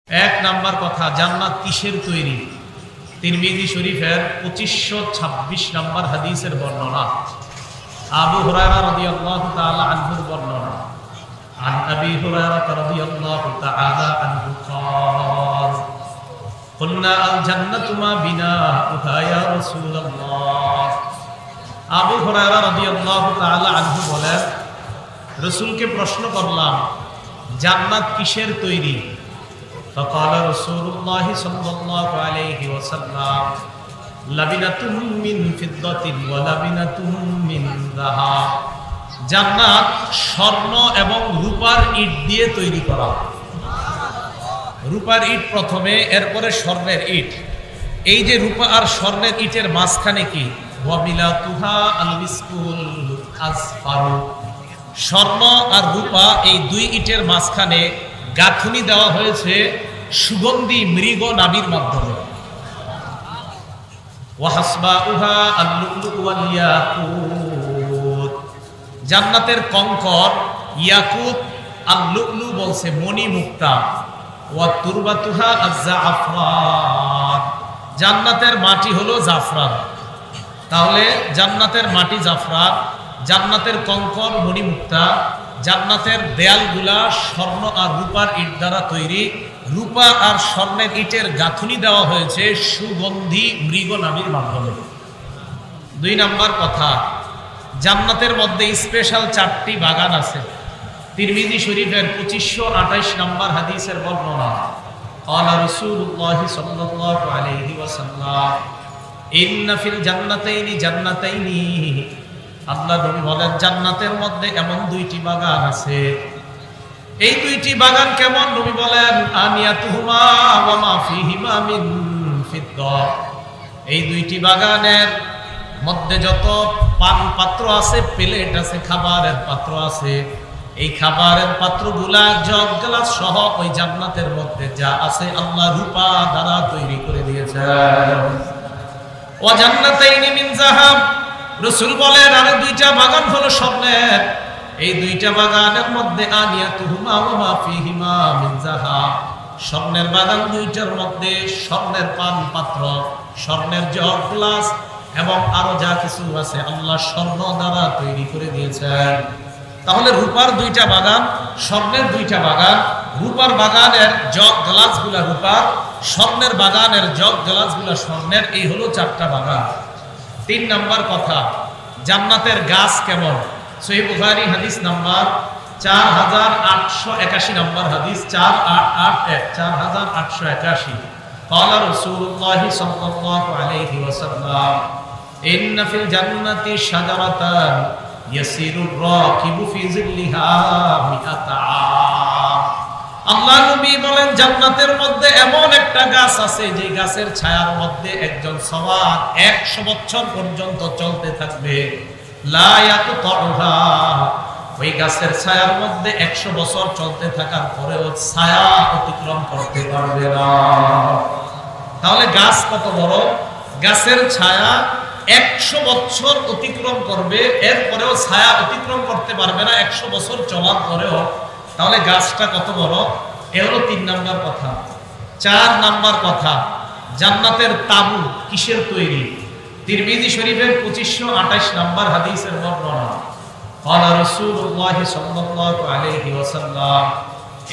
এক নাম্বার কথা, জান্নাত কিসের তৈরি? তিরমিজি শরীফের 2526 নম্বর হাদিসের বর্ণনা। আবু হুরায়রা রাদিয়াল্লাহু তাআলা আনহুর বর্ণনা। আন আবি হুরায়রা রাদিয়াল্লাহু তাআলা আনহু قال قلنا الجنة ما بناؤها يا رسول الله। আবু হুরায়রা রাদিয়াল্লাহু তাআলা আনহু বলেন, রাসূলকে প্রশ্ন করলাম, জান্নাত কিসের তৈরি? فقال رسول الله صلى الله عليه وسلم لبنة من فضة ولبنة من ذهب। জান্নাত স্বর্ণ এবং রূপার ইট দিয়ে তৈরি করা। রূপার ইট প্রথমে, এরপরে স্বর্ণের ইট। এই যে রূপা আর স্বর্ণের ইটের মাঝখানে কি? ওয়াবিলাতুহা আল-মিসকুল আসফার। স্বর্ণ আর রূপা এই দুই ইটের মাঝখানে গাঁথুনি দেওয়া হয়েছে সুগন্ধি মৃগ নাভির মাধ্যমে। ওয়াহাসবাউহা আল-লুলু ওয়াল ইয়াকুত। জান্নাতের কঙ্কর ইয়াকুত, আল-লুলু বলছে মণি মুক্তা। ওয়া তুরবাতুহা আজ-জাফরান। জান্নাতের মাটি হলো জাফরান। তাহলে জান্নাতের মাটি জাফরান, জান্নাতের কঙ্কর মণিমুক্তা, জান্নাতের দেয়ালগুলা স্বর্ণ আর রূপার ইট দ্বারা তৈরি। রূপা আর স্বর্ণের ইটের গাঁথুনি দেওয়া হয়েছে সুগন্ধি মৃগ নাভির মাধ্যমে। দুই নাম্বার কথা, জান্নাতের মধ্যে স্পেশাল 4টি বাগান আছে। তিরমিজি শরীফের 2528 নম্বর হাদিসের বর্ণনা। قال رسول الله صلى الله عليه وسلم إن في الجنتين جنتين। আল্লাহ নবী বলেন, জান্নাতের মধ্যে এমন 2টি বাগান আছে। এই 2টি বাগান কেমন? নবী বলেন, আনিয়াতুহুমা ওয়া মা ফীহিমা মিন ফিদ্দা। এই 2টি বাগানের মধ্যে যত পান পাত্র আছে, প্লেট আছে, খাবারের পাত্র আছে, এই খাবারের পাত্রগুলা জগ গ্লাস সহ ওই জান্নাতের মধ্যে যা আছে আল্লাহ রূপা দ্বারা তৈরি করে দিয়েছেন। ওয়া জান্নাতাইনি মিন যাহাব। রাসূল বলেন, আর 2টা বাগান হলো স্বর্ণের। এই 2টা বাগানের মধ্যে আনিয়াতুহুমা ওয়া মা ফীহিমা মিন যাহাব। স্বর্ণের বাগান 2টার মধ্যে স্বর্ণের পান পাত্র, স্বর্ণের জগ গ্লাস এবং আরো যা কিছু আছে আল্লাহ স্বর্ণ দ্বারা তৈরি করে দিয়েছেন। তাহলে রূপার 2টা বাগান, স্বর্ণের 2টা বাগান। রূপার বাগানের জগ গ্লাসগুলা রূপার, স্বর্ণের বাগানের জগ গ্লাসগুলা স্বর্ণের। এই হলো 4টা বাগান। 3 নাম্বার কথা, জান্নাতের গাছ কেমন? সহিহ বুখারী হাদিস নাম্বার 4881 নম্বর হাদিস, 4881। قال رسول الله صلى الله عليه وسلم إن في الجنة شجرة يسير الراكب في ظلها 100 عام। আল্লাহ নবী বলেন, জান্নাতের মধ্যে এমন একটা গাছ আছে যে গাছের ছায়ার মধ্যে একজন সওয়ার 100 বছর পর্যন্ত চলতে থাকবে। লা ইয়াততাউহা। ওই গাছের ছায়ার মধ্যে 100 বছর চলতে থাকার পরেও ছায়া অতিক্রম করতে পারবে না। তাহলে গাছ কত বড়? গাছের ছায়া 100 বছর অতিক্রম করবে, এরপরেও ছায়া অতিক্রম করতে পারবে না 100 বছর চলার পরেও। তাহলে গাছটা কত বড়? এ হলো 3 নাম্বার কথা। 4 নাম্বার কথা, জান্নাতের তাবু কিসের তৈরি? তিরমিজি শরীফের 2528 নম্বর হাদিসের বর্ণনা। قال رسول الله صلى الله عليه وسلم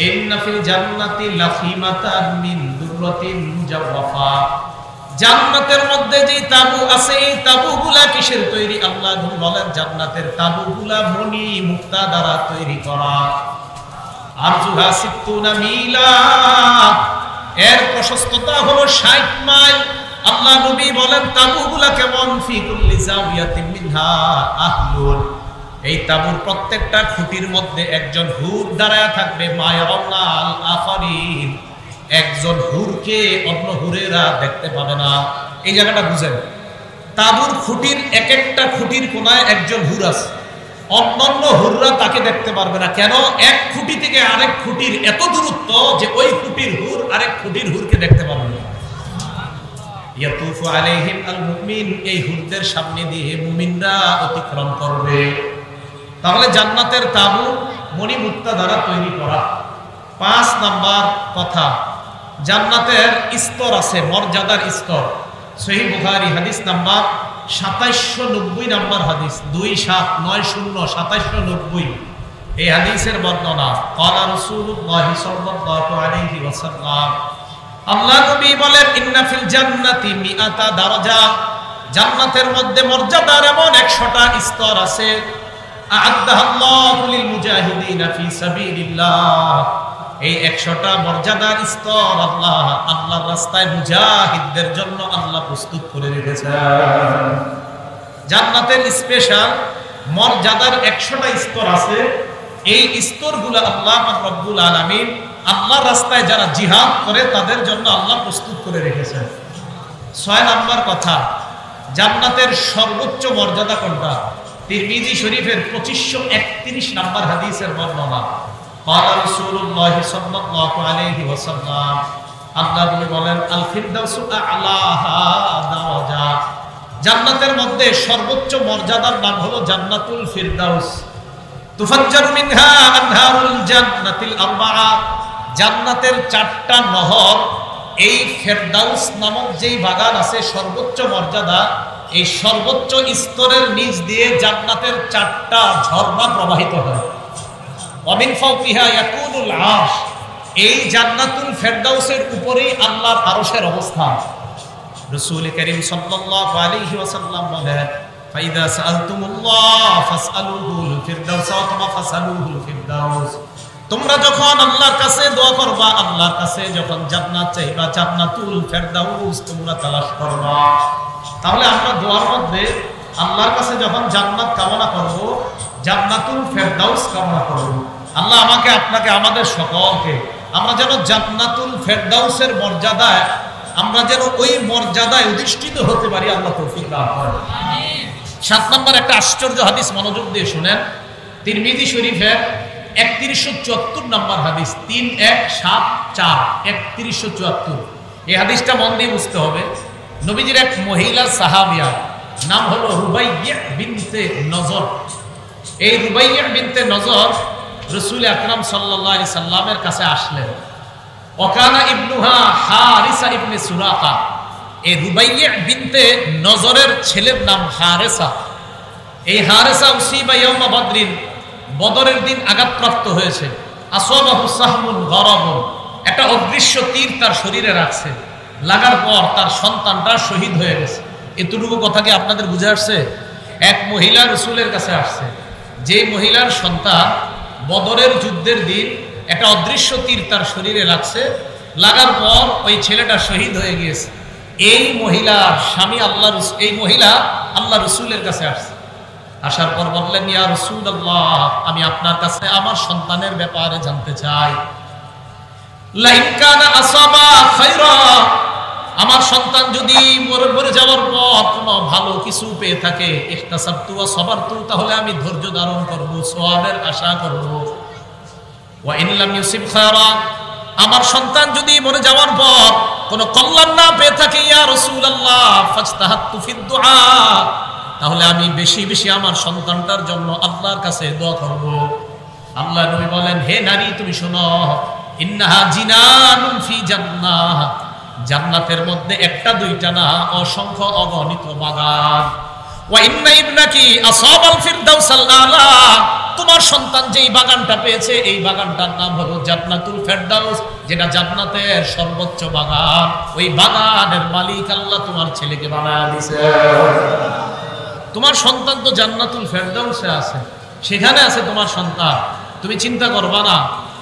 إن في الجنة لخيمة من درة مجوفة। জান্নাতের মধ্যে যে তাবু আছে, এই তাবুগুলা কিসের তৈরি? আল্লাহ বলেন, জান্নাতের তাবুগুলা মণি মুক্তা দ্বারা তৈরি করা। আরজুহা 60 মিলা। এর প্রশস্ততা হলো 60 মাইল। আল্লাহ নবী বলেন, তাবুগুলা কেমন? ফি কুল্লি জাওয়াতিন মিনহা আহলুন। এই তাবুর প্রত্যেকটা খুঁটির মধ্যে একজন হুর দাঁড়ায় থাকবে। মায়ারাউনা আল আখারিন। একজন হুরকে অন্য হুরেরা দেখতে পাবে না। এই জায়গাটা বুঝেন, তাবুর খুঁটির এক একটা খুঁটির কোনায় একজন হুর আছে, অন্যান্য হুররা তাকে দেখতে পারবে না। কেন? এক খুঁটি থেকে আরেক খুঁটির এত দূরত্ব যে ওই খুঁটির হুর আরেক খুঁটির হুরকে দেখতে পারবে না। ইয়াতুফু আলাইহিম আল মুমিন। এই হুরদের সামনে দিয়ে মুমিনরা অতিক্রম করবে। তাহলে জান্নাতের তাবু মণিমুক্তা দ্বারা তৈরি করা। 5 নাম্বার কথা, জান্নাতের স্তর আছে, মর্যাদার স্তর। সহিহ বুখারী হাদিস নাম্বার 2790 নাম্বার হাদিস, 2790 এই হাদিসের বর্ণনা। ক্বালা রাসূলুল্লাহ সাল্লাল্লাহু আলাইহি ওয়াসাল্লাম, আল্লাহ নবী বলেন, ইন্না ফিল জান্নাতি মিআতা দারাজা, জান্নাতের মধ্যে মর্যাদার এমন 100টা স্তর আছে। আ'আদ্দাহাল্লাহু লিল মুজাহিদিনা ফি সাবিলিল্লাহ, এই 100টা মর্যাদার স্তর আল্লাহর রাস্তায় মুজাহিদদের জন্য আল্লাহ প্রস্তুত করে রেখেছেন। জান্নাতের স্পেশাল মর্যাদার 100টা স্তর আছে। এই স্তরগুলো আল্লাহ রাব্বুল আলামিন আল্লাহর রাস্তায় যারা জিহাদ করে তাদের জন্য আল্লাহ প্রস্তুত করে রেখেছেন। 6 নাম্বার কথা, জান্নাতের সর্বোচ্চ মর্যাদা কোনটা? তিরমিজি শরীফের 2531 নাম্বার হাদিসের বর্ণনা। ক্বালা রাসূলুল্লাহ সাল্লাল্লাহু আলাইহি ওয়াসাল্লাম, আল্লাহ বলেন, আল ফিরদাউসু আ'লাহা দারাজা, জান্নাতের মধ্যে সর্বোচ্চ মর্যাদার নাম হলো জান্নাতুল ফিরদাউস। তুফাজ্জারু মিনহা আনহারুল জান্নাতিল আরবাআ, জান্নাতের 4টা নহর এই ফিরদাউস নামক যেই বাগান আছে, সর্বোচ্চ মর্যাদা, এই সর্বোচ্চ স্তরের নিচ দিয়ে জান্নাতের 4টা ঝর্ণা প্রবাহিত হয়। ওয়ামিন ফাওকিহা ইয়াকুনুল আরশ, এই জান্নাতুল ফিরদাউসের উপরেই আল্লাহর আরশের অবস্থান। রাসূল করিম সাল্লাল্লাহু আলাইহি ওয়াসাল্লাম বলেন, ফাইদা সাআলতুমুল্লাহ ফাসআলুহুল ফিরদাউস ওয়া ফাসআলুহুল ফিরদাউস, তোমরা যখন আল্লাহর কাছে দোয়া করবা, আল্লাহর কাছে যখন জান্নাত চাইবা, জান্নাতুল ফিরদাউস তোমরা তালাশ করবা। তাহলে আমরা দোয়ার মধ্যে আল্লাহর কাছে যখন জান্নাত কামনা করব, জান্নাতুল ফিরদাউস কামনা করব। আল্লাহ আমাকে, আপনাকে, আমাদের সকলকে আমরা যেন জান্নাতুল ফিরদাউসের মর্যাদায়, আমরা যেন ওই মর্যাদায় অধিষ্ঠিত হতে পারি, আল্লাহ তৌফিক দান করেন। আমিন। 7 নম্বর একটা আশ্চর্য হাদিস, মনোযোগ দিয়ে শুনেন। তিরমিজি শরীফের 3174 নম্বর হাদিস, 3174 3174, এই হাদিসটা মন দিয়ে বুঝতে হবে। নবীজির এক মহিলা সাহাবিয়া, নাম হলো রুবাইয়া বিনতে নজর। এই রুবাইয়া বিনতে নজর রাসূল আকরাম সাল্লাল্লাহু আলাইহি সাল্লামের কাছে আসলেন। ওয়াকানা ইবনুহা হারিসা ইবনে সুরাকা, এই রুবাইয়া বিনতে নজরের ছেলের নাম হারেসা। এই হারেসা উসিবা ইয়াউমা বদরিন, বদরের দিন আঘাতপ্রাপ্ত হয়েছে। আসাবাহু সাহমুন গরাবুন, একটা অদৃশ্য তীর তার শরীরে রাখছে। লাগার পর তার সন্তানটা শহীদ হয়ে গেছে। এতটুকু কথা কি আপনাদের বুঝে আসছে? এক মহিলা রাসূলের কাছে আসছে, যে মহিলার সন্তান বদরের যুদ্ধের দিন একটা অদৃশ্য তীর তার শরীরে লাগছে, লাগার পর ওই ছেলেটা শহীদ হয়ে গিয়েছে। এই মহিলার স্বামী এই মহিলা আল্লাহ রাসূলের কাছে আসছে। আসার পর বললেন, ইয়া রাসূলুল্লাহ, আমি আপনার কাছে আমার সন্তানের ব্যাপারে জানতে চাই। লাইন কানা আসাবা খায়রা, আমার সন্তান যদি মরে যাওয়ার পর কোনো ভালো কিছু পেয়ে থাকে, ইহতাসাবতু ওয়া সাবারতু, তাহলে আমি ধৈর্য ধারণ করব, সওয়াবের আশা করব। ওয়া ইন লাম ইউসিব খায়রা, আমার সন্তান যদি মরে যাওয়ার পর কোনো কল্যাণ না পেয়ে থাকে, ইয়া রাসূলুল্লাহ ফাজতাহাতু ফিদ দুআ, তাহলে আমি বেশি বেশি আমার সন্তানটার জন্য আল্লাহর কাছে দোয়া করব। আল্লাহ নবী বলেন, হে নারী, তুমি শোনো, ইন্নাহা জিনানুন ফি জান্নাহ, জান্নাতের মধ্যে একটা দুইটা না, অসংখ্য অগণিত বাগান। ওয়া ইন্না ইবনাকি আসাবাল ফিরদাউসাল আলা, তোমার সন্তান যেই বাগানটা পেয়েছে, এই বাগানটার নাম হলো জান্নাতুল ফিরদাউস, যেটা জান্নাতের সর্বোচ্চ বাগান। ওই বাগানের মালিক আল্লাহ তোমার ছেলেকে বানায় দিয়েছে। তোমার সন্তান তো জান্নাতুল ফিরদাউসে আছে, সেখানে আছে তোমার সন্তান, তুমি চিন্তা করবা না।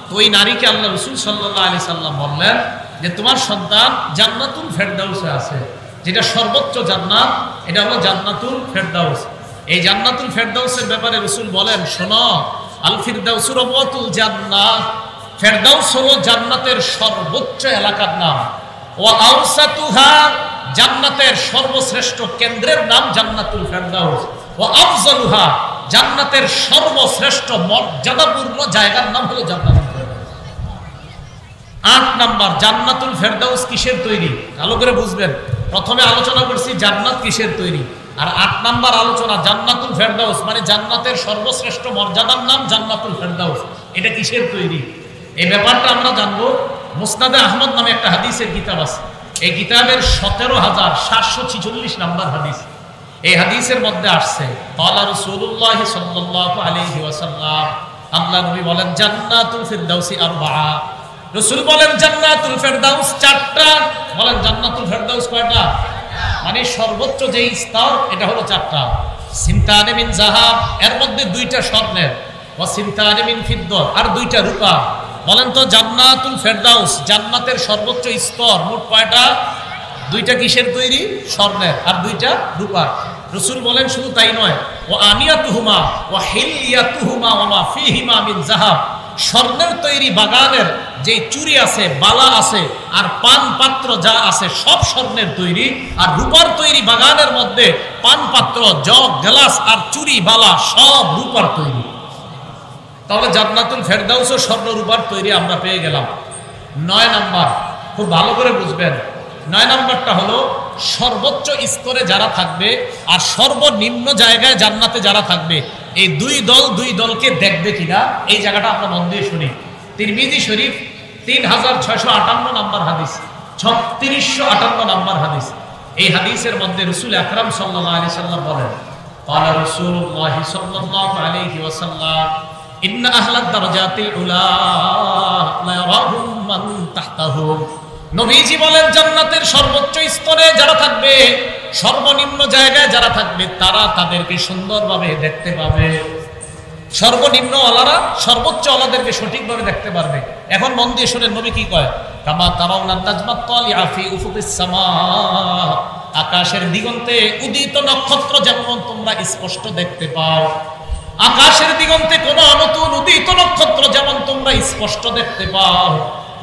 তো ওই নারীকে আল্লাহ রাসূল সাল্লাল্লাহু আলাইহি সাল্লাম বললেন যে তোমার সন্তান জান্নাতুল ফিরদাউসে আছে, যেটা সর্বোচ্চ জান্নাত, এটা হলো জান্নাতুল ফিরদাউস। এই জান্নাতুল ফিরদাউসের ব্যাপারে রাসূল বলেন, শোনো, আল ফিরদাউসু রাবওয়াতুল জান্নাত, ফিরদাউস হলো জান্নাতের সর্বোচ্চ এলাকার নাম। ওয়া আওসাতুহা, জান্নাতের সর্বশ্রেষ্ঠ কেন্দ্রের নাম জান্নাতুল ফিরদাউস। ওয়া আফজালুহা, জান্নাতের সর্বশ্রেষ্ঠ মর্যাদাপূর্ণ জায়গার নাম হলো জান্নাতুল ফিরদাউস। 8 নাম্বার, জান্নাতুল ফিরদাউস কিসের তৈরি? ভালো করে বুঝবেন। প্রথমে আলোচনা করছি জান্নাত কিসের তৈরি, আর 8 নাম্বার আলোচনা জান্নাতুল ফিরদাউস, মানে জান্নাতের সর্বশ্রেষ্ঠ মর্যাদার নাম জান্নাতুল ফিরদাউস, এটা কিসের তৈরি? এই ব্যাপারটা আমরা জানবো মুসনাদে আহমদ নামে একটা হাদিসের কিতাব আছে, এই কিতাবের 17,746 নাম্বার হাদিস। এই হাদিসের মধ্যে আসছে ক্বালা রাসূলুল্লাহ সাল্লাল্লাহু আলাইহি ওয়াসাল্লাম, আল্লাহ নবী বলেন জান্নাতুল ফিরদাউসি আরবাআ, রাসূল বলেন জান্নাতুল ফিরদাউস চারটা। বলেন জান্নাতুল ফিরদাউস কয়টা? মানে সর্বোচ্চ যে স্তর এটা হলো চারটা। সিমতানে মিন যাহাব, এর মধ্যে দুইটা স্বর্ণের, ওয়া সিমতানে মিন ফিদ্দা, আর দুইটা রূপা। বলেন তো জান্নাতুল ফিরদাউস জান্নাতের সর্বোচ্চ স্তর মোট কয়টা? দুইটা কিসের তৈরি? স্বর্ণের, আর দুইটা রূপার। রাসূল বলেন শুধু তাই নয়, ওয়া আনিয়াতুহুমা ওয়া হিলিয়াতুহুমা ওয়া মা ফীহিমা মিন যাহাব, স্বর্ণের তৈরি বাগানের যে চুড়ি আছে, বালা আছে, আর পান পাত্র যা আছে সব স্বর্ণের তৈরি, আর রূপার তৈরি বাগানের মধ্যে পান পাত্র, জগ, গ্লাস আর চুড়ি বালা সব রূপার তৈরি। তাহলে জান্নাতুল ফেরদাউসও স্বর্ণ রূপার তৈরি আমরা পেয়ে গেলাম। 9 নাম্বার, খুব ভালো করে বুঝবেন, 9 নাম্বারটা হলো সর্বোচ্চ স্তরে যারা থাকবে আর সর্বনিম্ন জায়গায় জান্নাতে যারা থাকবে, এই দুই দলকে দেখবে কিনা, এই জায়গাটা আমরা মন দিয়ে শুনি। তিরমিজি শরীফ 3658 নাম্বার হাদিস, 3658 নাম্বার হাদিস। এই হাদিসের মধ্যে রাসূল আকরাম সাল্লাল্লাহু আলাইহি সাল্লাম বলেন, ক্বালা রাসূলুল্লাহ সাল্লাল্লাহু আলাইহি ওয়াসাল্লাম, ইন্না আহলাদ দারাজাতিল উলা লা ইয়ারাহুম মান তাহতাহুম। নবীজি বলেন জান্নাতের সর্বোচ্চ স্তরে যারা থাকবে, সর্বনিম্ন জায়গায় যারা থাকবে, তারা তাদেরকে সুন্দরভাবে দেখতে পাবে। সর্বনিম্ন ওয়ালারা সর্বোচ্চ ওয়ালাদেরকে সঠিকভাবে দেখতে পারবে। এখন মন দিয়ে শুনেন নবী কি কয়, কামা তারাউনা নাজমাত তালিআ ফি উফুকিস সামা, আকাশের দিগন্তে উদিত নক্ষত্র যেমন তোমরা স্পষ্ট দেখতে পাও, আকাশের দিগন্তে কোন নতুন উদিত নক্ষত্র যেমন তোমরা স্পষ্ট দেখতে পাও,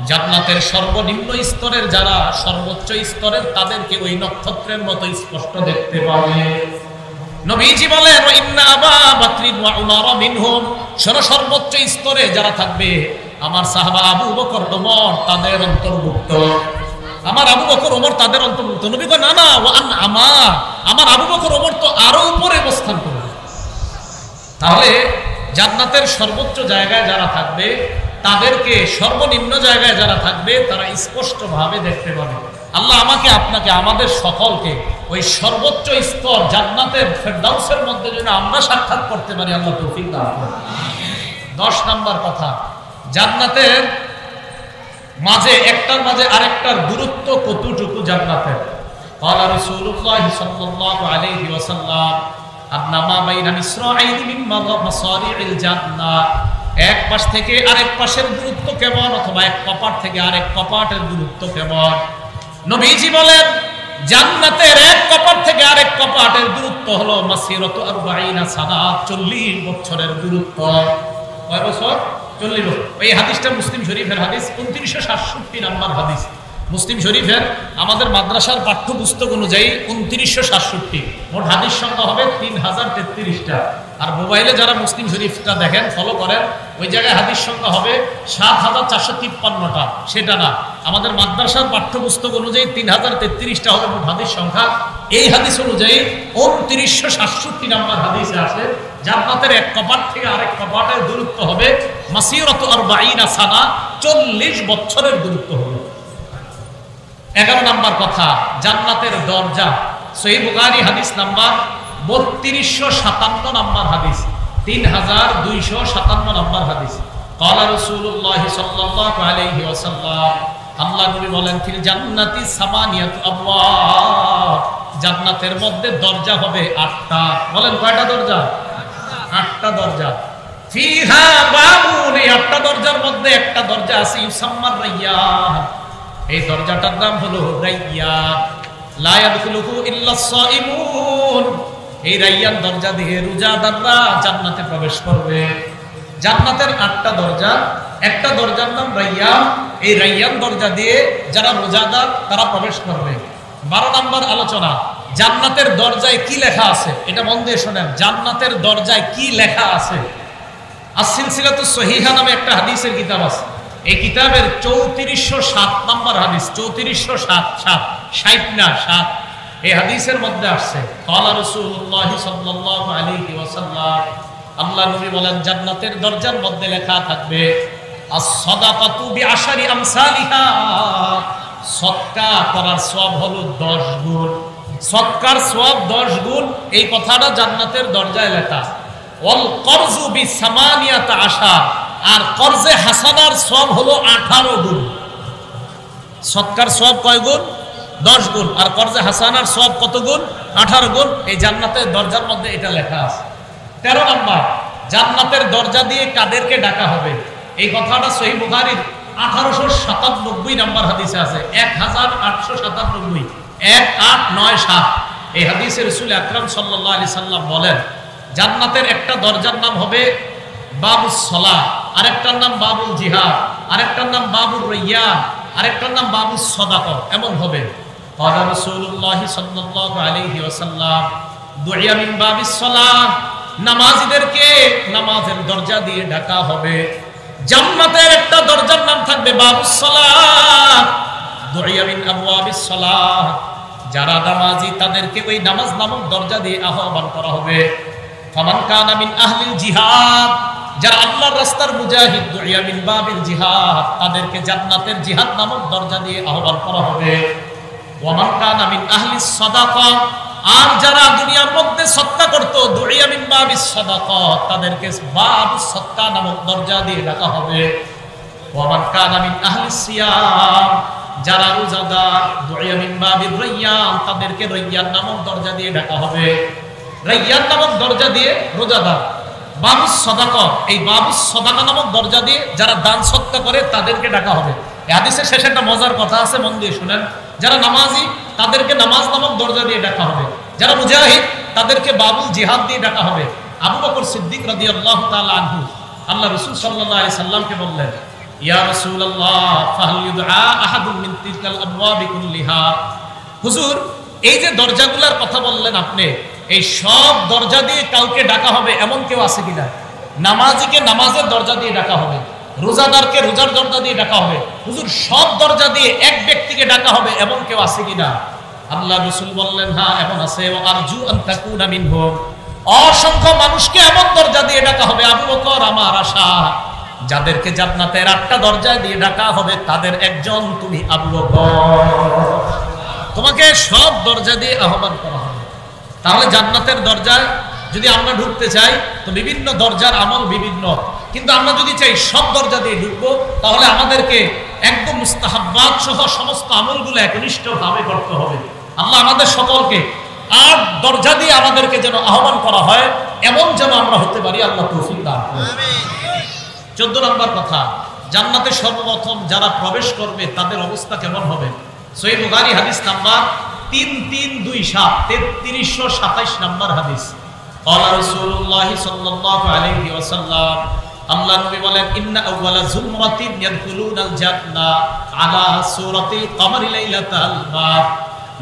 জান্নাতের সর্বনিম্ন স্তরের যারা সর্বোচ্চ স্তরের তাদেরকে ওই নক্ষত্রের মতো স্পষ্ট দেখতে পাবে। নবীজি বলেন ইন্না আবা বকর ওয়া উমর মিনহুম, সর্বোচ্চ স্তরে যারা থাকবে আমার সাহাবা আবু বকর ওমর তাদের অন্তর্ভুক্ত। আমার আবু বকর ওমর তাদের অন্তর্ভুক্ত। নবী কয় না না, ওয়ান আমার আবু বকর ওমর তো আরো উপরে অবস্থান করবে। তাহলে জান্নাতের সর্বোচ্চ জায়গায় যারা থাকবে তাদেরকে সর্বনিম্ন জায়গায় যারা থাকবে তারা স্পষ্টভাবে দেখতে পাবে। আল্লাহ আমাকে, আপনাকে, আমাদের সকলকে ওই সর্বোচ্চ স্তর জান্নাতের ফেরদাউসের মধ্যে যেন আমরা সাক্ষাৎ করতে পারি, আল্লাহ তৌফিক দান করুন। 10 নাম্বার কথা, জান্নাতের মাঝে একটার মাঝে আরেকটার দূরত্ব কতটুকু জান্নাতের? ক্বালা রাসূলুল্লাহ সাল্লাল্লাহু আলাইহি ওয়াসাল্লাম, আন্নামা বাইনা মিসরাইনি মিন মাসারি'িল জান্নাহ, এক পাশ থেকে আরেক পাশের দূরত্ব কেমন, অথবা এক কপাট থেকে আরেক কপাটের দূরত্ব কেমন? নবীজি বলেন জান্নাতের এক কপাট থেকে আরেক কপাটের দূরত্ব হলো মাসিরাতু 40 সানা, 40 বছরের দূরত্ব। কয় বছর? 40 বছর। এই হাদিসটা মুসলিম শরীফের হাদিস, 2967 নাম্বার হাদিস। মুসলিম শরীফের আমাদের মাদ্রাসার পাঠ্যপুস্তক অনুযায়ী 2967, মোট হাদিস সংখ্যা হবে 3033টা। আর মোবাইলে যারা মুসলিম শরীফটা দেখেন, ফলো করেন, ওই জায়গায় হাদিস সংখ্যা হবে 7453টা। সেটা না, আমাদের মাদ্রাসার পাঠ্যপুস্তক অনুযায়ী 3033টা হবে মোট হাদিস সংখ্যা। এই হাদিস অনুযায়ী 2967 নাম্বার হাদিসে আছে জান্নাতের এক কপাট থেকে আরেক কপাটের দূরত্ব হবে মাসিরাতু 40 সানা, 40 বছরের দূরত্ব হবে। 11 নাম্বার কথা, জান্নাতের দরজা, সহিহ বুখারী হাদিস নাম্বার 3257 নাম্বার হাদিস, 3257 নাম্বার হাদিস। ক্বালা রাসূলুল্লাহ সাল্লাল্লাহু আলাইহি ওয়াসাল্লাম, আল্লাহ নবী বলেন ফিল জান্নাতি সামানিয়াতু আবওয়াব, জান্নাতের মধ্যে দরজা হবে 8টা। বলেন কয়টা দরজা? 8টা দরজা। ফিহা বাবুন, এই 8টা দরজার মধ্যে একটা দরজা আছে ইউসাম্মার রাইয়ান, এই দরজাটার নাম হলো রাইয়ান। লা ইয়াদখুলুহু ইল্লাস সাইমুন, এই রাইয়ান দরজা দিয়ে রোজাদাররা জান্নাতে প্রবেশ করবে। জান্নাতের 8টা দরজা, একটা দরজার নাম রাইয়ান, এই রাইয়ান দরজা দিয়ে যারা রোজাদার তারা প্রবেশ করবে। 12 নাম্বার আলোচনা, জান্নাতের দরজায় কি লেখা আছে, এটা মন দিয়ে শোনেন। জান্নাতের দরজায় কি লেখা আছে? আস-সিলসিলাতুস সহিহা নামে একটা হাদিসের কিতাব আছে, এই কিতাবের 3407 নাম্বার হাদিস, 3407, 60 না 7, এই হাদিসের মধ্যে আসছে ক্বালা রাসূলুল্লাহ সাল্লাল্লাহু আলাইহি ওয়াসাল্লাম, আল্লাহ নবী বলেন জান্নাতের দরজার মধ্যে লেখা থাকবে আস-সাদাকাতু বিআশারি আমসালিহা, সদকা করার সওয়াব হলো 10 গুণ। সদকার সওয়াব 10 গুণ, এই কথাটা জান্নাতের দরজায় লেখা। ওয়াল করজু বিসামানিয়াতা আশার, আর কর্জে হাসানার সওয়াব হলো 18 গুণ। সদকার সওয়াব কয় গুণ? 10 গুণ। আর কর্জে হাসানার সওয়াব কত গুণ? 18 গুণ। এই জান্নাতের দরজার মধ্যে এটা লেখা আছে। 13 নম্বর, জান্নাতের দরজা দিয়ে কাদেরকে ডাকা হবে? এই কথাটা সহিহ বুখারীর 1897 নম্বর হাদিসে আছে। 1897, 1897। এই হাদিসে রাসূল আকরাম সাল্লাল্লাহু আলাইহি সাল্লাম বলেন, জান্নাতের একটা দরজার নাম হবে বাবুস সালাহ, আরেকটার নাম বাবুল জিহাদ, আরেকটার নাম বাবুর রাইয়ান, আরেকটার নাম বাবুস সাদাকা। এমন হবে। ক্বালা রাসূলুল্লাহ সাল্লাল্লাহু আলাইহি ওয়াসাল্লাম, দুইয়া মিন বাবিস সালাহ, নামাজীদেরকে নামাজের দরজা দিয়ে ডাকা হবে। জান্নাতের একটা দরজার নাম থাকবে বাবুস সালাহ, দুইয়া মিন আবওয়াবিস সালাহ, যারা নামাজি তাদেরকে ওই নামাজ নামক দরজা দিয়ে আহ্বান করা হবে। ফামান কানা মিন আহলিল জিহাদ, যারা আল্লাহর রাস্তার মুজাহিদ, দুইয়া মিন বাবিল জিহাদ, তাদেরকে জান্নাতের জিহাদ নামক দরজা দিয়ে আহ্বান করা হবে। ওয়ামান কানা মিন আহলিস সাদাকা, আর যারা দুনিয়ার মধ্যে সদকা করত, দুইয়া মিন বাবিস সাদাকা, তাদেরকে বাবুস সাদকা নামক দরজা দিয়ে ডাকা হবে। ওয়ামান কানা মিন আহলিস সিয়াম, যারা রোজাদার, দুইয়া মিন বাবির রাইয়ান, তাদেরকে রাইয়ান নামক দরজা দিয়ে ডাকা হবে। রাইয়ান নামক দরজা দিয়ে রোজাদার। বাবুস সাদাকা, এই বাবুস সাদাকা নামক দরজা দিয়ে যারা দান সদকা করে তাদেরকে ডাকা হবে। এই হাদিসের শেষে একটা মজার কথা আছে, মন দিয়ে শুনেন। যারা নামাজি তাদেরকে নামাজ নামক দরজা দিয়ে ডাকা হবে। যারা মুজাহিদ তাদেরকে বাবুল জিহাদ দিয়ে ডাকা হবে। আবু বকর সিদ্দিক রাদিয়াল্লাহু তাআলা আনহু আল্লাহ রাসূল সাল্লাল্লাহু আলাইহি সাল্লামকে বললেন, ইয়া রাসূলুল্লাহ ফাহাল ইউদআ আহাদুম মিন তিলকাল আবওয়াবি কুল্লিহা, হুজুর এই যে দরজাগুলোর কথা বললেন আপনি, এই সব দরজা দিয়ে কাউকে ডাকা হবে এমন কেউ আছে কিনা? নামাজিকে নামাজের দরজা দিয়ে ডাকা হবে, রোজাদারকে রোজার দরজা দিয়ে ডাকা হবে। হুজুর সব দরজা দিয়ে এক ব্যক্তিকে ডাকা হবে এমন কেউ আছে কিনা? আল্লাহ রাসূল বললেন, হ্যাঁ এমন আছে। আরজু আন তাকুনা মিনহুম, অসংখ্য মানুষকে এমন দরজা দিয়ে ডাকা হবে। আবু বকর, আমার আশা যাদেরকে জান্নাতের 8টা দরজা দিয়ে ডাকা হবে তাদের একজন তুমি আবু বকর। তোমাকে সব দরজা দিয়ে আহ্বান করা হবে। তাহলে জান্নাতের দরজায় যদি আমরা ঢুকতে চাই তো বিভিন্ন দরজার আমল বিভিন্ন, কিন্তু আমরা যদি চাই সব দরজা দিয়ে ঢুকবো তাহলে আমাদেরকে একদম মুস্তাহাব্বাত সহ সমস্ত আমলগুলো একনিষ্ঠভাবে করতে হবে। আল্লাহ আমাদের সকলকে 8 দরজা দিয়ে আমাদেরকে যেন আহ্বান করা হয় এমন যেন আমরা হতে পারি, আল্লাহ তৌফিক দান করুন। 14 নম্বর কথা, জান্নাতে সর্বপ্রথম যারা প্রবেশ করবে তাদের অবস্থা কেমন হবে? সহিহ বুখারী হাদিস নাম্বার 3327, 3327 নম্বর হাদিস। ক্বালা রাসূলুল্লাহ সাল্লাল্লাহু আলাইহি ওয়াসাল্লাম, আল্লাহ নবী বলেন, ইন্না আউওয়ালা যুমরাতিন ইয়াদখুলুনাল জান্নাহ আলা সূরাতিল কমারি লাইলাতাল বাদ।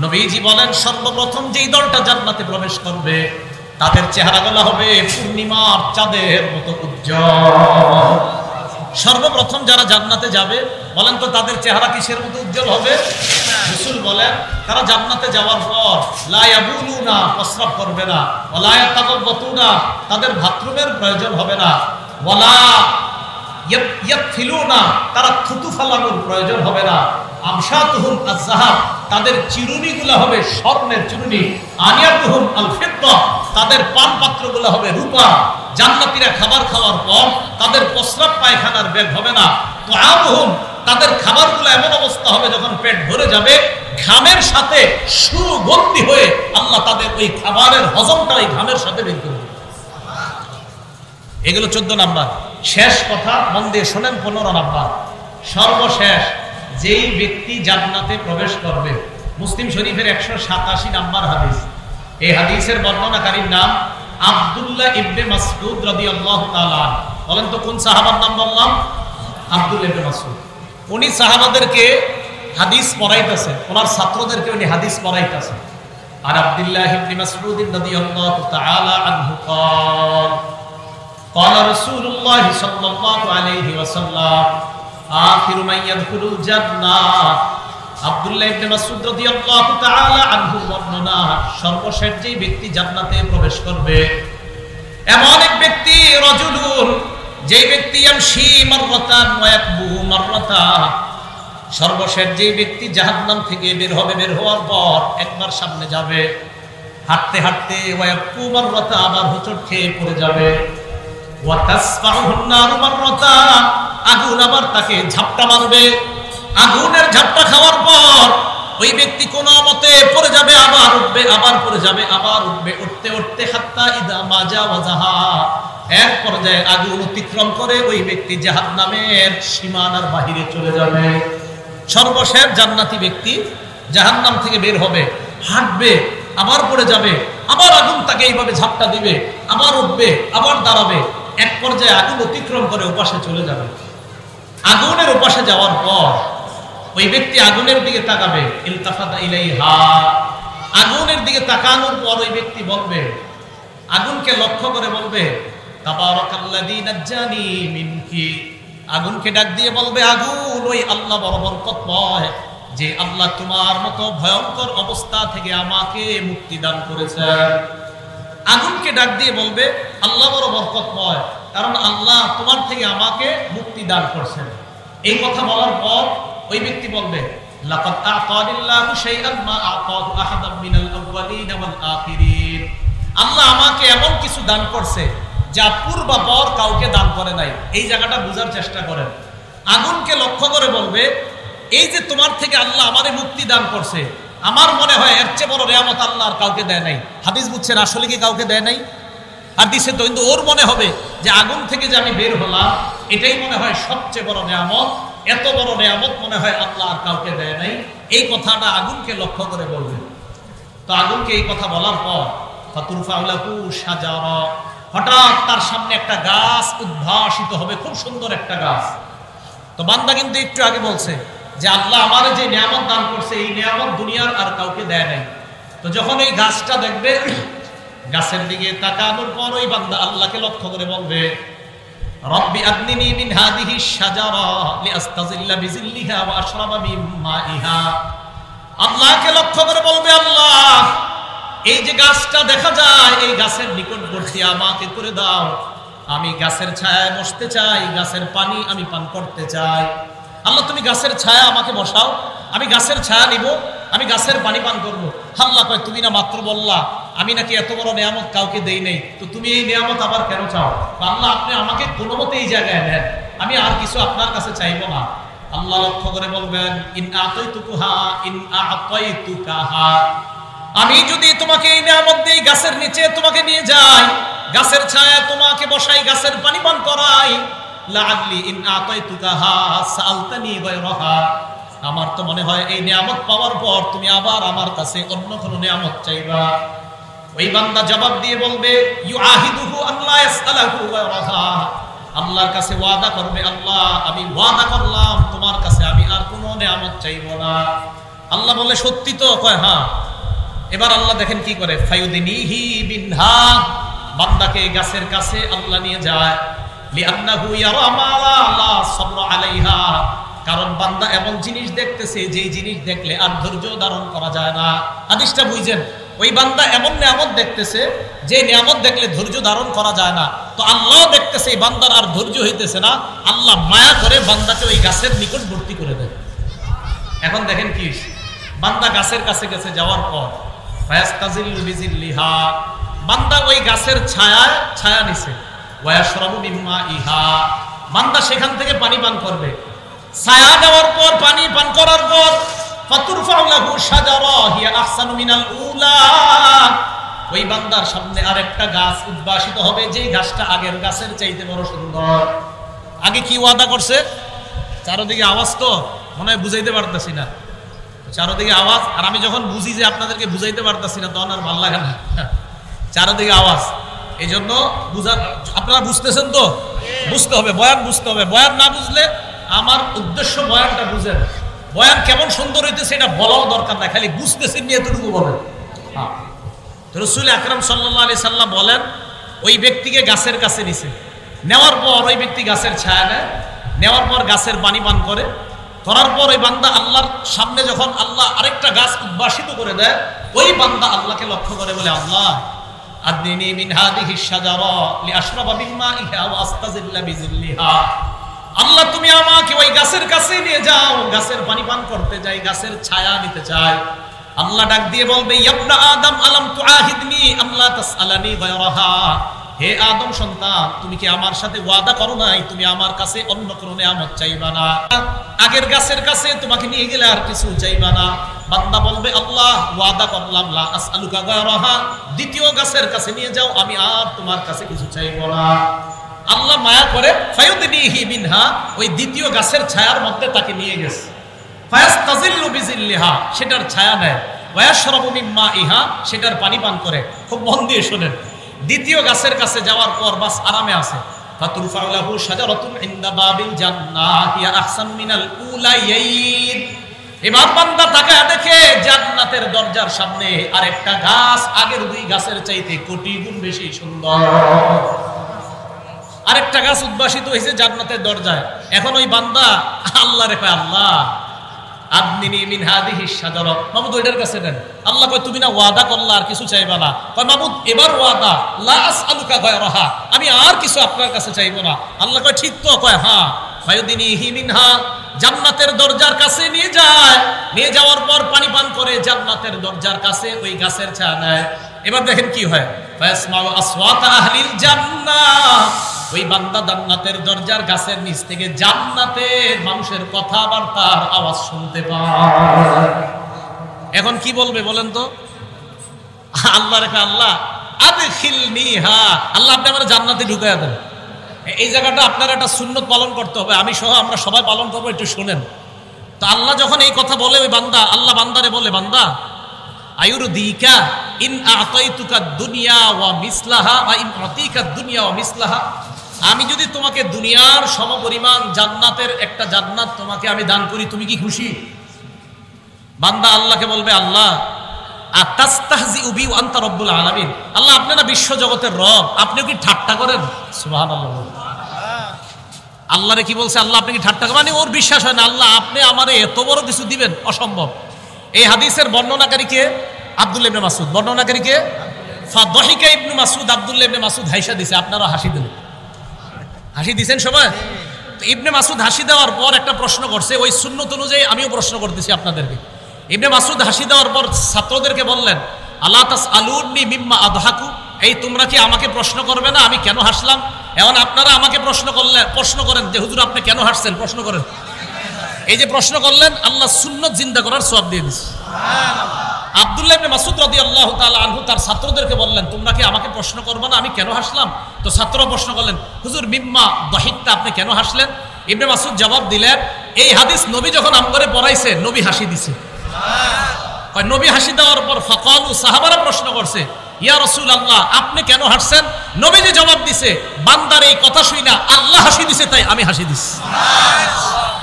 নবীজি বলেন, সর্বপ্রথম যেই দলটা জান্নাতে প্রবেশ করবে তাদের চেহারাগুলো হবে পূর্ণিমার চাঁদের মতো উজ্জ্বল। সর্বপ্রথম যারা জান্নাতে যাবে বলেন তো তাদের চেহারা কিসের মতো উজ্জ্বল হবে? রাসূল বলেন, তারা জান্নাতে যাওয়ার পর লা ইয়াবুলুনা, প্রস্রাব করবে না, ওয়ালা ইয়াতাকাব্বাতুনা, তাদের বাথরুমের প্রয়োজন হবে না, ওয়ালা ইয়াতফিলুনা, তারা থুতু ফেলানোর প্রয়োজন হবে না, আমশাতুহুম আয-যাহাব, তাদের চিরুনিগুলো হবে স্বর্ণের চিরুনি, আনিয়াতুহুম আল-ফিদ্দা, তাদের পান পাত্রগুলো হবে রূপা। জান্নাতীরা খাবার খাওয়ার পর তাদের প্রস্রাব পায়খানার বেগ হবে না। তুআমুহুম, তাদের খাবারগুলো এমন অবস্থা হবে যখন পেট ভরে যাবে ঘামের সাথে সুগন্ধি হয়ে আল্লাহ তাদের ওই খাবারের হজমটা ওই ঘামের সাথে বের করে দেবে। এগুলো 14 নাম্বার। শেষ কথা মন দিয়ে শোনেন, 15 নাম্বার। সর্বশেষ যেই ব্যক্তি জান্নাতে প্রবেশ করবে, মুসলিম শরীফের 187 নাম্বার হাদিস। এই হাদিসের বর্ণনাকারীর নাম আব্দুল্লাহ ইবনে মাসউদ রাদিয়াল্লাহু তাআলা। বলেন তো কোন সাহাবার নাম বললাম? আব্দুল্লাহ ইবনে মাসউদ। উনি সাহাবাদেরকে হাদিস পড়াইতেছে, ওনার ছাত্রদেরকে উনি হাদিস পড়াইতেছে। আর আব্দুল্লাহ ইবনে মাসউদ রাদিয়াল্লাহু তাআলা আনহু قال قال رسول الله صلى الله عليه وسلم آخر من يدخل الجنة। আব্দুল্লাহ ইবনে মাসউদ রাদিয়াল্লাহু তাআলা আনহু বর্ণনা, সর্বশেষ যেই ব্যক্তি জান্নাতে প্রবেশ করবে এমন এক ব্যক্তি, রাজুলুন যে ব্যক্তি ইয়ামশি মাররাতান ওয়া ইয়াকবু মাররাতান, সর্বশেষ যে ব্যক্তি জাহান্নাম থেকে বের হবে, বের হওয়ার পর একবার সামনে যাবে, হাঁটতে হাঁটতে ওয়া ইয়াকবু মাররাতান, আবার হোঁচট খেয়ে পড়ে যাবে, ওয়া তাসফাহুন নারু মাররাতান, আগুন আবার তাকে ঝাপটা মারবে। আগুনের ঝাপটা খাওয়ার পর ওই ব্যক্তি কোনো মতে পড়ে যাবে, আবার উঠবে, আবার পড়ে যাবে, আবার উঠবে, উঠতে উঠতে হাত্তা ইদা মাজা ওয়াজাহা, এক পর্যায়ে আগুন অতিক্রম করে ওই ব্যক্তি জাহান্নামের সীমানার বাহিরে চলে যাবে। সর্বশেষ জান্নাতি ব্যক্তি জাহান্নাম থেকে বের হবে, হাঁটবে, আবার পড়ে যাবে, আবার আগুন তাকে এইভাবে ঝাপটা দিবে, আবার উঠবে, আবার দাঁড়াবে, এক পর্যায়ে আগুন অতিক্রম করে ওপাশে চলে যাবে। আগুনের ওপাশে যাওয়ার পর ওই ব্যক্তি আগুনের দিকে তাকাবে, ইলতাফাতা ইলাইহা, আগুনের দিকে তাকানোর পর ওই ব্যক্তি বলবে, আগুনকে লক্ষ্য করে বলবে, তাবারাকাল্লাযী নাজ্জানি মিনকি, আগুনকে ডাক দিয়ে বলবে, আগুন ওই আল্লাহ বড় বরকতময়, যে আল্লাহ তোমার মতো ভয়ঙ্কর অবস্থা থেকে আমাকে মুক্তি দান করেছেন। আগুনকে ডাক দিয়ে বলবে, আল্লাহ বড় বরকতময়, কারণ আল্লাহ তোমার থেকে আমাকে মুক্তি দান করছেন। এই কথা বলার পর ওই ব্যক্তি বলবে, লাকাদ আ'তানিল্লাহু শাইআন মা আ'তাহু আহাদাম মিনাল আউওয়ালিন ওয়াল আখিরিন, আল্লাহ আমাকে এমন কিছু দান করছে যা পূর্বাপর কাউকে দান করে নাই। এই জায়গাটা বোঝার চেষ্টা করেন। আগুনকে লক্ষ্য করে বলবে, এই যে তোমার থেকে আল্লাহ আমারে মুক্তি দান করছে, আমার মনে হয় এর চেয়ে বড় নিয়ামত আল্লাহ আর কাউকে দেয় নাই। হাদিস বুঝছেন, আসলে কি কাউকে দেয় নাই? হাদিসে তো, কিন্তু ওর মনে হবে যে আগুন থেকে যে আমি বের হলাম, এটাই মনে হয় সবচেয়ে বড় নিয়ামত, এত বড় নিয়ামত মনে হয় আল্লাহ আর কাউকে দেয় নাই। এই কথাটা আগুনকে লক্ষ্য করে বলবে। তো আগুনকে এই কথা বলার পর ফাতুরফাউ লাহু শাজারা, হঠাৎ তার সামনে একটা গাছ উদ্ভাসিত হবে, খুব সুন্দর একটা গাছ। তো বান্দা কিন্তু একটু আগে বলছে যে আল্লাহ আমার যে নিয়ামত দান করছে, এই নিয়ামত দুনিয়ার আর কাউকে দেয় নাই। তো যখন এই গাছটা দেখবে, গাছের দিকে তাকানোর পর ওই বান্দা আল্লাহকে লক্ষ্য করে বলবে, রব্বি আদনিনি মিন হাদিহি শাজারা লিআস্তাজিল্লা বিজিল্লিহা ওয়া আশরাবা মিন মাইহা, আল্লাহকে লক্ষ্য করে বলবে, আল্লাহ এই যে গাছটা দেখা যায়, এই গাছের নিকটবর্তী আমাকে করে দাও, আমি গাছের ছায়ায় বসতে চাই, গাছের পানি আমি পান করতে চাই। আল্লাহ তুমি গাছের ছায়া আমাকে বসাও, আমি গাছের ছায়া নিব, আমি গাছের পানি পান করব। আল্লাহ কয়, তুমি না মাত্র বললা আমি নাকি এত বড় নিয়ামত কাউকে দেই নাই, তো তুমি এই নিয়ামত আবার কেন চাও? আল্লাহ আপনি আমাকে কোনো মতে এই জায়গায় নেন, আমি আর কিছু আপনার কাছে চাইবো না। আল্লাহ লক্ষ্য করে বলবেন, ইন আতাইতুকুহা ইন আতাইতুকাহা, আমি যদি তোমাকে এই নিয়ামত দেই, গাছের নিচে তোমাকে নিয়ে যাই, গাছের ছায়া তোমাকে বসাই, গাছের পানি পান করাই, লাআল্লি ইন আতাইতুকাহা সাআলতানি গায়রাহা, আমার তো মনে হয় এই নিয়ামত পাওয়ার পর তুমি আবার আমার কাছে অন্য কোনো নিয়ামত চাইবা। ওই বান্দা জবাব দিয়ে বলবে, ইউআহিদুহু আল্লাহ ইয়াসআলাহু গায়রাহা, আল্লাহর কাছে ওয়াদা করবে, আল্লাহ আমি ওয়াদা করলাম তোমার কাছে আমি আর কোনো নিয়ামত চাইবো না। আল্লাহ বলে, সত্যি তো? কয় হ্যাঁ। এবার আল্লাহ দেখেন কি করে, ফায়ুদিনিহি বিনহা, বান্দাকে গাছের কাছে আল্লাহ নিয়ে যায়, লিআন্নাহু ইয়ারা মা লা সাবরা আলাইহা, কারণ বান্দা এমন জিনিস দেখতেছে যে জিনিস দেখলে আর ধৈর্য ধারণ করা যায় না। হাদিসটা বুঝছেন? ওই বান্দা এমন নিয়ামত দেখতেছে যে নিয়ামত দেখলে ধৈর্য ধারণ করা যায় না। তো আল্লাহ দেখতেছে এই বান্দার আর ধৈর্য হইতেছে না, আল্লাহ মায়া করে বান্দাকে ওই গাছের নিকটবর্তী করে দেয়। এখন দেখেন কি, বান্দা গাছের কাছে কাছে যাওয়ার পর ফায়াস্তাজিল্লু বিজিল্লিহা, বান্দা ওই গাছের ছায়ায় ছায়া নিছে, ওয়া ইয়াশরাবু মিন মাইহা, বান্দা সেখান থেকে পানি পান করবে। ছায়া দেওয়ার পর, পানি পান করার পর, ফাতুরফাউ লাহু শাজারা হিয়া আহসানু মিনাল উলা, ওই বান্দার সামনে আরেকটা গাছ উদ্ভাসিত হবে, যে গাছটা আগের গাছের চাইতে বড় সুন্দর। আগে কি ওয়াদা করছে? চারদিকে আওয়াজ, তো মনে হয় বুঝাইতে পারতেছি না, চারদিকে আওয়াজ, আর আমি যখন বুঝি যে আপনাদেরকে বুঝাইতে পারতেছি না তখন আর ভালো লাগে না, চারদিকে আওয়াজ। এই জন্য আপনারা বুঝতেছেন তো? বুঝতে হবে, বয়ান বুঝতে হবে। বয়ান না বুঝলে, আমার উদ্দেশ্য বয়ানটা বুঝেন, বয়ান কেমন সুন্দর হইতেছে এটা বলাও দরকার না, খালি বুঝতেছেন নিয়ে এতটুকু বলেন। রাসূল আকরাম সাল্লাল্লাহু আলাইহি সাল্লাম বলেন, ওই ব্যক্তিকে গাছের কাছে নিছে, নেওয়ার পর ওই ব্যক্তি গাছের ছায়া নেয়, নেওয়ার পর গাছের পানি পান করে, করার পর ওই বান্দা আল্লাহর সামনে যখন আল্লাহ আরেকটা গাছ উদ্ভাসিত করে দেয়, ওই বান্দা আল্লাহকে লক্ষ্য করে বলে, আল্লাহ আদনি মিন হাদিহি শাজারা লিআশরাবা মিন মাইহা ওয়া আস্তাজিল্লা বিজিল্লিহা। আল্লাহ তুমি আমাকে ওই গাছের কাছে নিয়ে যাও, গাছের পানি পান করতে যাই, গাছের ছায়া নিতে চাই। আল্লাহ ডাক দিয়ে বলবে ইবনা আদম আলাম তুআহিদনি আম লা তাসআলানি গায়রাহা, হে আদম সন্তান তুমি কি আমার সাথে ওয়াদা করো নাই তুমি আমার কাছে অন্য কোনো নিয়ামত চাইবা না? আগের গাছের কাছে তোমাকে নিয়ে গেলে আর কিছু চাইবা না। বান্দা বলবে আল্লাহ ওয়াদা করলাম লা আসআলুকা গায়রাহা, দ্বিতীয় গাছের কাছে নিয়ে যাও আমি আর তোমার কাছে কিছু চাইবো না। আল্লাহ মায়া করে ফায়ুদনিহি মিনহা, ওই দ্বিতীয় গাছের ছায়ার মধ্যে তাকে নিয়ে গেছে। ফায়াস্তাজিল্লু বিজিল্লিহা, সেটার ছায়া নেয়। ওয়ায়াশরাবু মিন মাইহা, সেটার পানি পান করে। খুব মন দিয়ে শুনেন, দ্বিতীয় গাছের কাছে যাওয়ার পর বাস আরামে আছে। ফাতুরফাউ লাহু শাজারাতুন ইনদা বাবিল জান্নাহ হিয়া আহসান মিনাল উলাইয়াইন। এবার বান্দা তাকায় দেখে জান্নাতের দরজার সামনে আরেকটা গাছ আগের দুই গাছের চাইতে কোটি গুণ বেশি সুন্দর। আরেকটা গাছ উদ্ভাসিত হয়েছে জান্নাতের দরজায়। এখন ওই বান্দা আল্লাহ রে কয় আল্লাহ আদনিনি মিন হাদিহি শাজারা, মাবুদ ওইটার কাছে নেন। আল্লাহ কয় তুমি না ওয়াদা করলা আর কিছু চাইবা না? কয় মাবুদ এবার ওয়াদা লা আসআলুকা গায়রাহা, আমি আর কিছু আপনার কাছে চাইবো না। আল্লাহ কয় ঠিক তো? কয় হ্যাঁ। ফায়ুদিনিহি মিনহা, জান্নাতের দরজার কাছে নিয়ে যায়। নিয়ে যাওয়ার পর পানি পান করে জান্নাতের দরজার কাছে ওই গাছের ছায়া নেয়। এবার দেখেন কি হয়, ফায়াসমাউ আসওয়াতা আহলিল জান্নাহ, ওই বান্দা জান্নাতের দরজার গাছের নিচ থেকে জান্নাতের মানুষের কথাবার্তার আওয়াজ শুনতে পায়। এখন কি বলবে বলেন তো? আল্লাহ রেখে আল্লাহ আদখিলনিহা, আল্লাহ আপনি আমার জান্নাতে ঢুকাইয়া দেন। এই জায়গাটা আপনার একটা সুন্নত পালন করতে হবে, আমি সহ আমরা সবাই পালন করবো, একটু শুনেন তো। আল্লাহ যখন এই কথা বলে ওই বান্দা, আল্লাহ বান্দারে বলে বান্দা আয়ুরদিকা ইন আতাইতুকা দুনিয়া ওয়া মিসলাহা ওয়া ইন আতিকা দুনিয়া ওয়া মিসলাহা, আমি যদি তোমাকে দুনিয়ার সমপরিমাণ জান্নাতের একটা জান্নাত তোমাকে আমি দান করি, তুমি কি খুশি? বান্দা আল্লাহকে বলবে আল্লাহ আতাস্তাহজিউ বি ওয়া আনতা রব্বুল আলামিন, আল্লাহ আপনি না বিশ্ব জগতের রব, আপনি কি ঠাট্টা করেন? সুবহানাল্লাহ। আল্লাহরে কি বলছে? আল্লাহ আপনি কি ঠাট্টা করেন? মানে ওর বিশ্বাস হয় না আল্লাহ আপনি আমারে এত বড় কিছু দিবেন, অসম্ভব। এই হাদিসের বর্ণনাকারী কে? আব্দুল্লাহ ইবনে মাসউদ। বর্ণনাকারী কে? ফাদহিকা ইবনে মাসউদ। আব্দুল্লাহ ইবনে মাসউদ হাসি দিয়েছে, আপনারা হাসি দিলেন, হাসি দিয়েছেন সবাই। তো ইবনে মাসউদ হাসি দেওয়ার পর একটা প্রশ্ন করছে, ওই সুন্নত অনুযায়ী আমিও প্রশ্ন করতেছি আপনাদেরকে। ইবনে মাসউদ হাসি দেওয়ার পর ছাত্রদেরকে বললেন আলা তাসআলুনি মিম্মা আদহাকু, এই তোমরা কি আমাকে প্রশ্ন করবে না আমি কেন হাসলাম? এখন আপনারা আমাকে প্রশ্ন করেন যে হুজুর আপনি কেন হাসছেন, প্রশ্ন করেন। এই যে প্রশ্ন করলেন আল্লাহ সুন্নত জিন্দা করার সওয়াব দিয়ে দিয়েছে। আব্দুল্লাহ ইবনে মাসউদ রাদিয়াল্লাহু তাআলা আনহু তার ছাত্রদেরকে বললেন তোমরা কি আমাকে প্রশ্ন করবে না আমি কেন হাসলাম? তো ছাত্ররা প্রশ্ন করলেন হুজুর মিম্মা দহিকতা, আপনি কেন হাসলেন? ইবনে মাসউদ জবাব দিলেন এই হাদিস নবী যখন আমগরে পড়াইছে নবী হাসি দিছে। নবী হাসি দেওয়ার পর ফাকালু, সাহাবারা প্রশ্ন করছে ইয়া রাসূলুল্লাহ আপনি কেন হাসছেন? নবী যে জবাব দিছে বান্দার এই কথা শুই না আল্লাহ হাসি দিছে তাই আমি হাসি দিছি।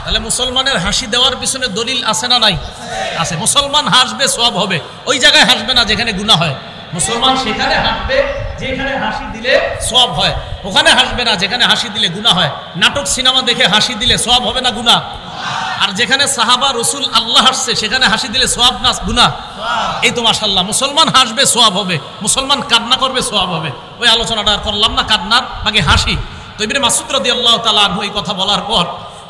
তাহলে মুসলমানের হাসি দেওয়ার পিছনে দলিল আছে না নাই? আছে। মুসলমান হাসবে সওয়াব হবে, ওই জায়গায় হাসবে না যেখানে গুনাহ হয়। মুসলমান সেখানে হাসবে যেখানে হাসি দিলে সওয়াব হয়, ওখানে হাসবে না যেখানে হাসি দিলে গুনাহ হয়। নাটক সিনেমা দেখে হাসি দিলে সওয়াব হবে না গুনাহ? আর যেখানে সাহাবা রসুল আল্লাহ হাসছে সেখানে হাসি দিলে সওয়াব না গুনাহ? এই তো মাশাআল্লাহ, মুসলমান হাসবে সওয়াব হবে, মুসলমান কান্না করবে সওয়াব হবে। ওই আলোচনাটা আর করলাম না, কান্নার বাকি হাসি। তো ইবনে মাসউদ রাদিয়াল্লাহু তাআলা আনহু এই কথা বলার পর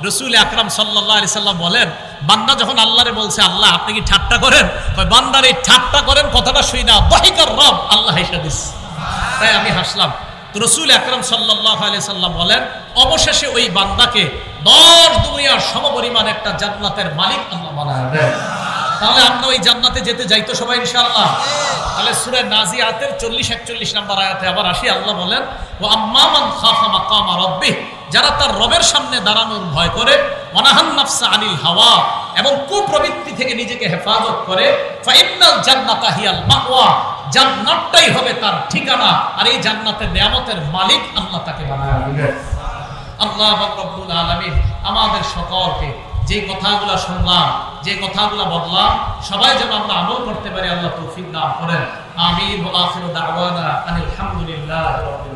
রাসূল আকরাম সাল্লাল্লাহু আলাইহি সাল্লাম বলেন বান্দা যখন আল্লাহরে বলছে আল্লাহ আপনি কি ঠাট্টা করেন? কয় বান্দার এই ঠাট্টা করেন কথাটা শুই না দহিকার রব, আল্লাহ হাসি দিছে তাই আমি হাসলাম। তো রাসূল আকরাম সাল্লাল্লাহু আলাইহি সাল্লাম বলেন অবশেষে ওই বান্দাকে 10 দুনিয়ার সমপরিমাণ একটা জান্নাতের মালিক আল্লাহ বানায় দেন। তাহলে আমরা ওই জান্নাতে যেতে যাই তো সবাই ইনশাআল্লাহ। তাহলে সূরা নাজিয়াতের 40-41 নম্বর আয়াতে আবার আসি, আল্লাহ বলেন ওয়া আম্মা মান খাফা মাকামা রাব্বিহ, যারা তার রবের সামনে দাঁড়ানোর ভয় করে, ওয়ানাহান নাফসা আনিল হাওয়া, এবং কুপ্রবৃত্তি থেকে নিজেকে হেফাজত করে, ফাইন্নাল জান্নাতা হিয়াল মাওয়া, জান্নাতটাই হবে তার ঠিকানা। আর এই জান্নাতের নিয়ামতের মালিক আল্লাহ তাকে বানায় দিবেন। আল্লাহ রাব্বুল আলামিন আমাদের সকলকে যে কথাগুলো শুনলাম, যে কথাগুলো বললাম, সবাই যেন আমরা আমল করতে পারি আল্লাহ তৌফিক দান করেন। আমিন। ওয়া আখিরু দাওয়ানা আনিল হামদুলিল্লাহি রাব্বিল